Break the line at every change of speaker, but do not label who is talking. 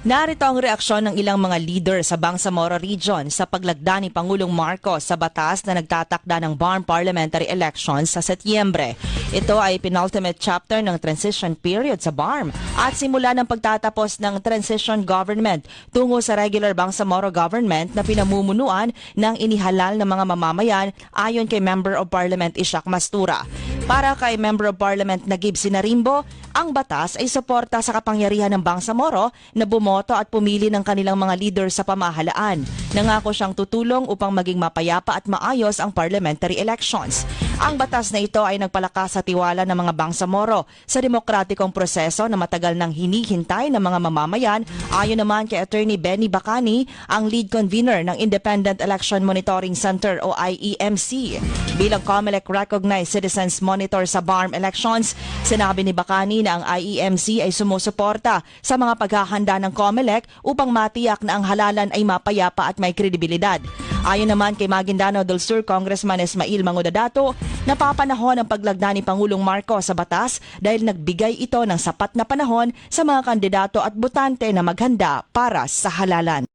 Narito ang reaksyon ng ilang mga leader sa Bangsamoro Region sa paglagda ni Pangulong Marcos sa batas na nagtatakda ng BARM parliamentary elections sa Setyembre. Ito ay penultimate chapter ng transition period sa BARM at simula ng pagtatapos ng transition government tungo sa regular Bangsamoro government na pinamumunuan ng inihalal ng mga mamamayan ayon kay Member of Parliament Ishak Mastura. Para kay Member of Parliament Nagib Sinarimbo, ang batas ay suporta sa kapangyarihan ng Bangsamoro na bumoto at pumili ng kanilang mga leader sa pamahalaan. Nangako siyang tutulong upang maging mapayapa at maayos ang parliamentary elections. Ang batas na ito ay nagpalakas sa tiwala ng mga Bangsamoro sa demokratikong proseso na matagal nang hinihintay ng mga mamamayan. Ayon naman kay Attorney Benny Bacani, ang lead convener ng Independent Election Monitoring Center o IEMC. Bilang COMELEC recognized citizens monitor sa BARM elections, sinabi ni Bacani na ang IEMC ay sumusuporta sa mga paghahanda ng COMELEC upang matiyak na ang halalan ay mapayapa at may kredibilidad. Ayon naman kay Maguindanao del Sur Congressman Ismail Mangudadato, napapanahon ang paglagda ni Pangulong Marcos sa batas dahil nagbigay ito ng sapat na panahon sa mga kandidato at botante na maghanda para sa halalan.